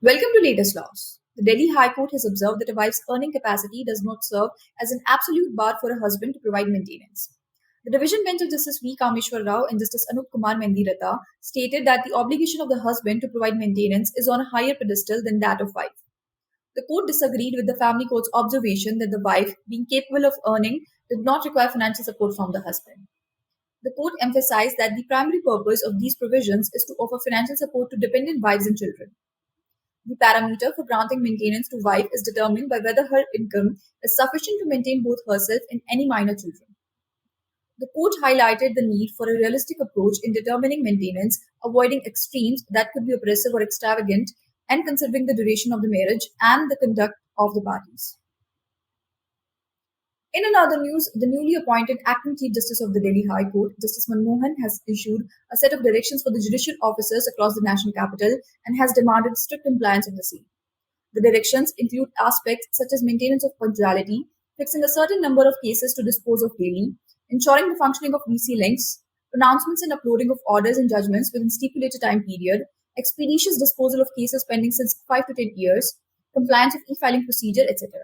Welcome to latest laws. The Delhi High Court has observed that a wife's earning capacity does not serve as an absolute bar for a husband to provide maintenance. The division bench of Justice V. Kameshwar Rao and Justice Anup Kumar Mendirata stated that the obligation of the husband to provide maintenance is on a higher pedestal than that of wife. The court disagreed with the family court's observation that the wife, being capable of earning, did not require financial support from the husband. The court emphasized that the primary purpose of these provisions is to offer financial support to dependent wives and children. The parameter for granting maintenance to wife is determined by whether her income is sufficient to maintain both herself and any minor children. The court highlighted the need for a realistic approach in determining maintenance, avoiding extremes that could be oppressive or extravagant, and considering the duration of the marriage and the conduct of the parties. In another news, the newly appointed acting Chief Justice of the Delhi High Court, Justice Manmohan, has issued a set of directions for the judicial officers across the national capital and has demanded strict compliance of the same. The directions include aspects such as maintenance of punctuality, fixing a certain number of cases to dispose of daily, ensuring the functioning of VC links, pronouncements and uploading of orders and judgments within stipulated time period, expeditious disposal of cases pending since 5 to 10 years, compliance with e-filing procedure, etc.